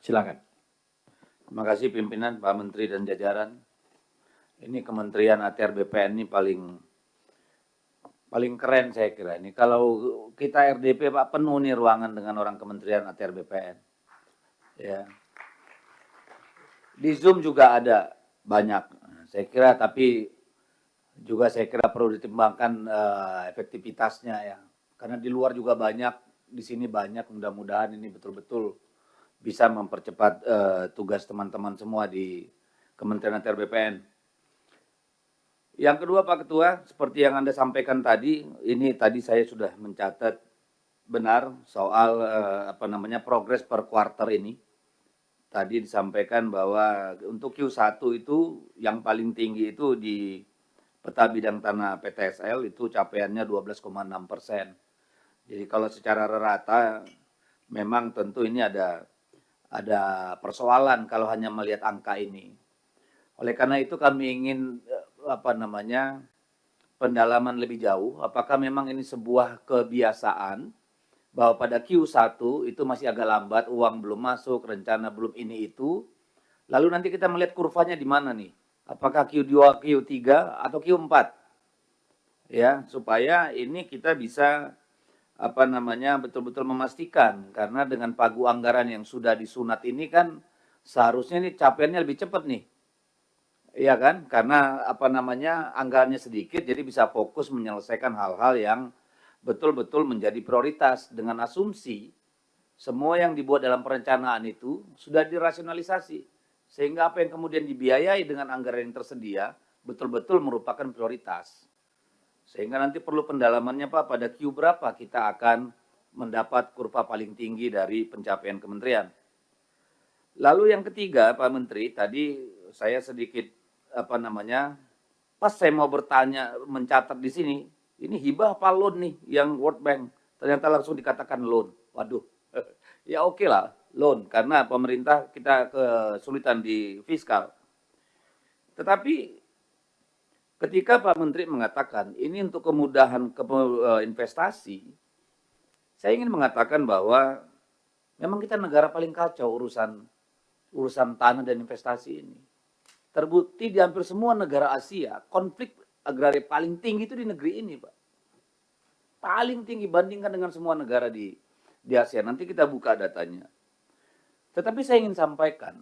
Silakan. Terima kasih pimpinan, Pak Menteri dan jajaran. Ini Kementerian ATR BPN ini paling keren saya kira ini. Kalau kita RDP Pak penuh nih ruangan dengan orang Kementerian ATR BPN. Ya. Di Zoom juga ada banyak. Saya kira tapi juga saya kira perlu ditimbangkan efektivitasnya ya. Karena di luar juga banyak, di sini banyak. Mudah-mudahan ini betul-betul bisa mempercepat tugas teman-teman semua di Kementerian ATR BPN. Yang kedua Pak Ketua, seperti yang Anda sampaikan tadi, ini tadi saya sudah mencatat benar soal progres per kuarter ini. Tadi disampaikan bahwa untuk Q1 itu yang paling tinggi itu di peta bidang tanah PTSL itu capaiannya 12,6%. Jadi kalau secara rata memang tentu ini ada persoalan kalau hanya melihat angka ini. Oleh karena itu kami ingin pendalaman lebih jauh, apakah memang ini sebuah kebiasaan bahwa pada Q1 itu masih agak lambat, uang belum masuk, rencana belum ini itu, lalu nanti kita melihat kurvanya di mana nih? Apakah Q2, Q3 atau Q4? Ya, supaya ini kita bisa betul-betul memastikan, karena dengan pagu anggaran yang sudah disunat ini kan seharusnya ini capaiannya lebih cepat nih. Iya kan? Karena anggarannya sedikit, jadi bisa fokus menyelesaikan hal-hal yang betul-betul menjadi prioritas dengan asumsi semua yang dibuat dalam perencanaan itu sudah dirasionalisasi. Sehingga apa yang kemudian dibiayai dengan anggaran yang tersedia betul-betul merupakan prioritas. Sehingga nanti perlu pendalamannya Pak, pada Q berapa kita akan mendapat kurva paling tinggi dari pencapaian kementerian. Lalu yang ketiga Pak Menteri, tadi saya sedikit pas saya mau bertanya, mencatat di sini, ini hibah apa loan nih yang World Bank, ternyata langsung dikatakan loan. Waduh, ya oke lah loan, karena pemerintah kita kesulitan di fiskal. Tetapi ketika Pak Menteri mengatakan ini untuk kemudahan investasi, saya ingin mengatakan bahwa memang kita negara paling kacau urusan tanah dan investasi ini. Terbukti di hampir semua negara Asia, konflik agraria paling tinggi itu di negeri ini, Pak. Paling tinggi bandingkan dengan semua negara di Asia. Nanti kita buka datanya. Tetapi saya ingin sampaikan,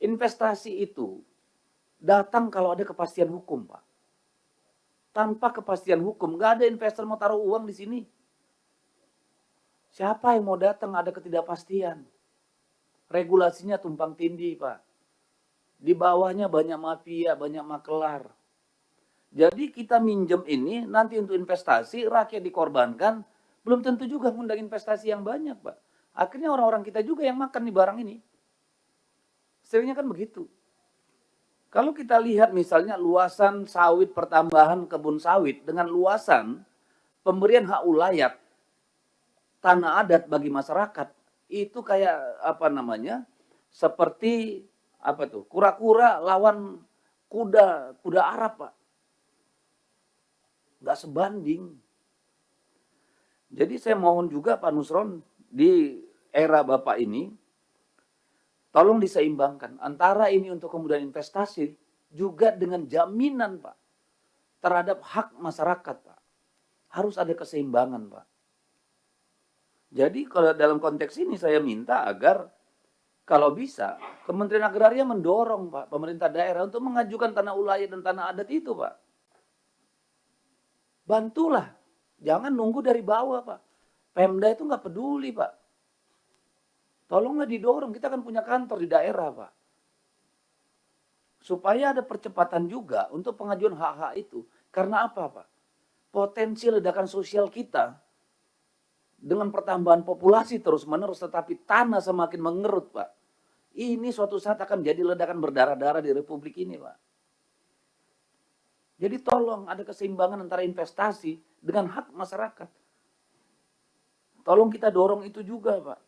investasi itu datang kalau ada kepastian hukum, Pak. Tanpa kepastian hukum, nggak ada investor mau taruh uang di sini. Siapa yang mau datang ada ketidakpastian. Regulasinya tumpang tindih, Pak. Di bawahnya banyak mafia, banyak makelar. Jadi kita minjem ini nanti untuk investasi, rakyat dikorbankan, belum tentu juga ngundang investasi yang banyak, Pak. Akhirnya orang-orang kita juga yang makan nih barang ini. Seringnya kan begitu. Kalau kita lihat misalnya luasan sawit pertambahan kebun sawit dengan luasan pemberian hak ulayat tanah adat bagi masyarakat, itu kayak seperti kura-kura lawan kuda Arab, Pak. Nggak sebanding. Jadi saya mohon juga Pak Nusron, di era Bapak ini, tolong diseimbangkan antara ini untuk kemudahan investasi juga dengan jaminan, Pak, terhadap hak masyarakat, Pak. Harus ada keseimbangan, Pak. Jadi kalau dalam konteks ini saya minta agar kalau bisa Kementerian Agraria mendorong, Pak, pemerintah daerah untuk mengajukan tanah ulayat dan tanah adat itu, Pak. Bantulah, jangan nunggu dari bawah, Pak. Pemda itu nggak peduli, Pak. Tolonglah didorong, kita kan punya kantor di daerah, Pak. Supaya ada percepatan juga untuk pengajuan hak-hak itu. Karena apa, Pak? Potensi ledakan sosial kita dengan pertambahan populasi terus-menerus, tetapi tanah semakin mengerut, Pak. Ini suatu saat akan jadi ledakan berdarah-darah di Republik ini, Pak. Jadi tolong ada keseimbangan antara investasi dengan hak masyarakat. Tolong kita dorong itu juga, Pak.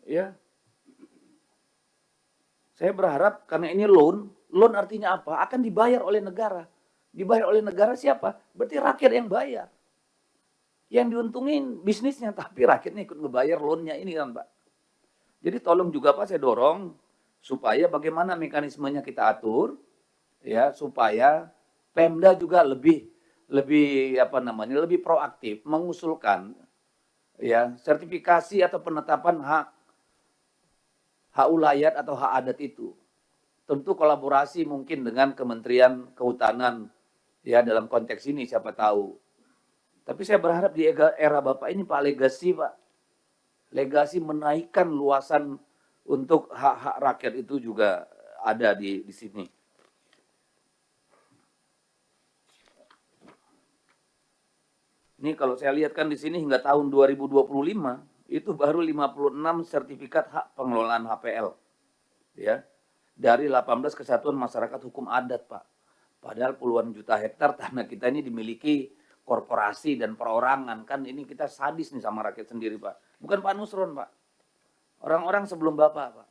Ya. Saya berharap karena ini loan artinya apa? Akan dibayar oleh negara. Dibayar oleh negara siapa? Berarti rakyat yang bayar. Yang diuntungin bisnisnya, tapi rakyatnya ikut ngebayar loannya ini kan, Pak. Jadi tolong juga Pak saya dorong supaya bagaimana mekanismenya kita atur ya supaya Pemda juga lebih lebih apa namanya lebih proaktif mengusulkan ya sertifikasi atau penetapan hak ulayat atau hak adat itu. Tentu kolaborasi mungkin dengan Kementerian Kehutanan ya dalam konteks ini siapa tahu. Tapi saya berharap di era Bapak ini Pak legasi Pak. Legasi menaikkan luasan untuk hak-hak rakyat itu juga ada di sini. Ini kalau saya lihat kan di sini hingga tahun 2025 itu baru 56 sertifikat hak pengelolaan HPL. Ya. Dari 18 kesatuan masyarakat hukum adat, Pak. Padahal puluhan juta hektar tanah kita ini dimiliki korporasi dan perorangan. Kan ini kita sadis nih sama rakyat sendiri, Pak. Bukan Pak Nusron, Pak. Orang-orang sebelum Bapak, Pak.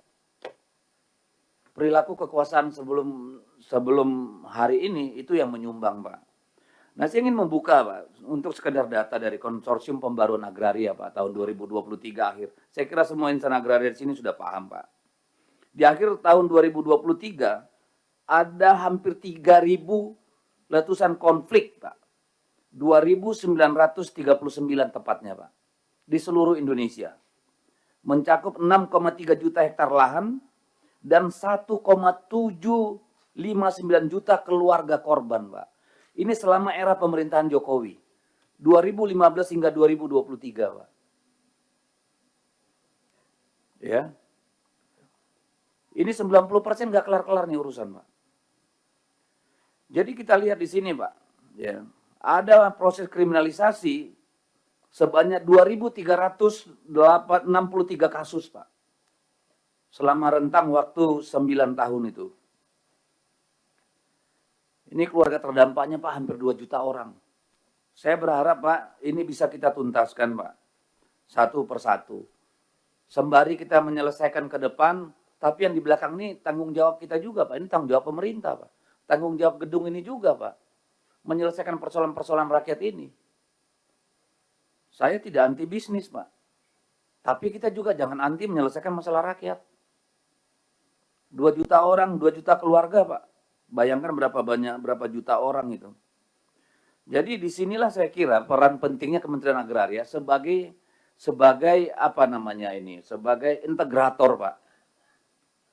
Perilaku kekuasaan sebelum hari ini itu yang menyumbang, Pak. Nah, saya ingin membuka, Pak, untuk sekedar data dari Konsorsium Pembaruan Agraria, Pak, tahun 2023 akhir. Saya kira semua insan agraria di sini sudah paham, Pak. Di akhir tahun 2023, ada hampir 3.000 letusan konflik, Pak. 2.939 tepatnya, Pak. Di seluruh Indonesia. Mencakup 6,3 juta hektar lahan dan 1,759 juta keluarga korban, Pak. Ini selama era pemerintahan Jokowi. 2015 hingga 2023, Pak. Ya. Ini 90% nggak kelar-kelar nih urusan, Pak. Jadi kita lihat di sini, Pak. Ya. Ada proses kriminalisasi sebanyak 2.363 kasus, Pak. Selama rentang waktu 9 tahun itu. Ini keluarga terdampaknya Pak hampir 2 juta orang. Saya berharap Pak ini bisa kita tuntaskan Pak. Satu persatu. Sembari kita menyelesaikan ke depan, tapi yang di belakang ini tanggung jawab kita juga Pak. Ini tanggung jawab pemerintah Pak. Tanggung jawab gedung ini juga Pak. Menyelesaikan persoalan-persoalan rakyat ini. Saya tidak anti bisnis Pak. Tapi kita juga jangan anti menyelesaikan masalah rakyat. 2 juta orang, 2 juta keluarga Pak. Bayangkan berapa juta orang itu. Jadi disinilah saya kira peran pentingnya Kementerian Agraria sebagai apa namanya ini, sebagai integrator Pak.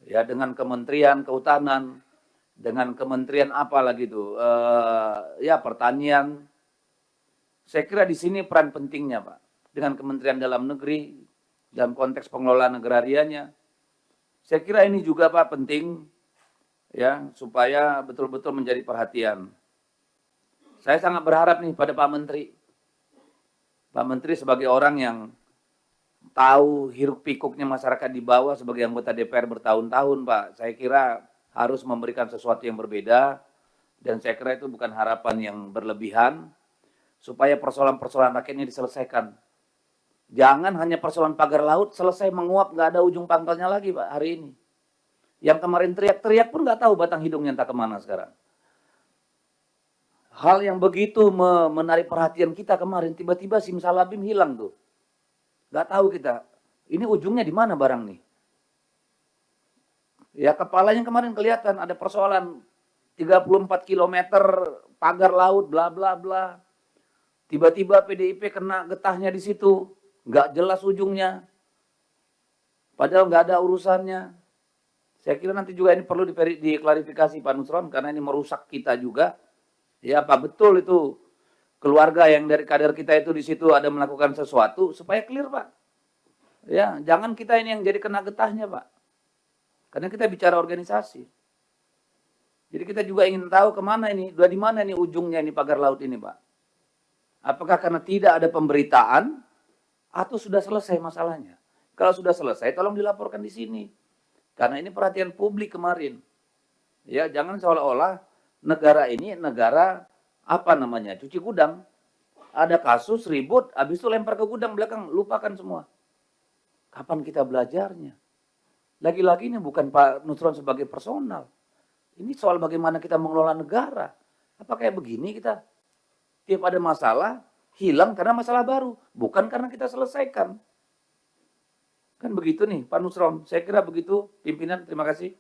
Ya dengan Kementerian Kehutanan, dengan Kementerian apa lagi itu, ya Pertanian. Saya kira di sini peran pentingnya Pak. Dengan Kementerian Dalam Negeri dalam konteks pengelolaan agrarianya. Saya kira ini juga Pak penting. Ya, supaya betul-betul menjadi perhatian. Saya sangat berharap nih pada Pak Menteri. Pak Menteri sebagai orang yang tahu hiruk pikuknya masyarakat di bawah sebagai anggota DPR bertahun-tahun, Pak. Saya kira harus memberikan sesuatu yang berbeda dan saya kira itu bukan harapan yang berlebihan supaya persoalan-persoalan rakyatnya diselesaikan. Jangan hanya persoalan pagar laut selesai menguap nggak ada ujung pangkalnya lagi, Pak, hari ini. Yang kemarin teriak-teriak pun nggak tahu batang hidungnya entah kemana sekarang. Hal yang begitu menarik perhatian kita kemarin, tiba-tiba simsalabim hilang tuh. Nggak tahu kita, ini ujungnya di mana barang nih. Ya kepalanya kemarin kelihatan ada persoalan 34 km pagar laut, bla bla bla. Tiba-tiba PDIP kena getahnya di situ, nggak jelas ujungnya. Padahal nggak ada urusannya. Saya kira nanti juga ini perlu diklarifikasi Pak Nusron karena ini merusak kita juga. Ya apa betul itu keluarga yang dari kader kita itu di situ ada melakukan sesuatu supaya clear Pak. Ya jangan kita ini yang jadi kena getahnya Pak. Karena kita bicara organisasi. Jadi kita juga ingin tahu kemana ini, di mana ini ujungnya ini pagar laut ini Pak. Apakah karena tidak ada pemberitaan atau sudah selesai masalahnya? Kalau sudah selesai tolong dilaporkan di sini. Karena ini perhatian publik kemarin. Ya, jangan seolah-olah negara ini negara apa namanya? Cuci gudang. Ada kasus ribut, habis itu lempar ke gudang belakang, lupakan semua. Kapan kita belajarnya? Lagi-lagi ini bukan Pak Nusron sebagai personal. Ini soal bagaimana kita mengelola negara. Apa kayak begini kita? Tiap ada masalah, hilang karena masalah baru, bukan karena kita selesaikan. Kan begitu nih, Pak Nusron. Saya kira begitu, pimpinan. Terima kasih.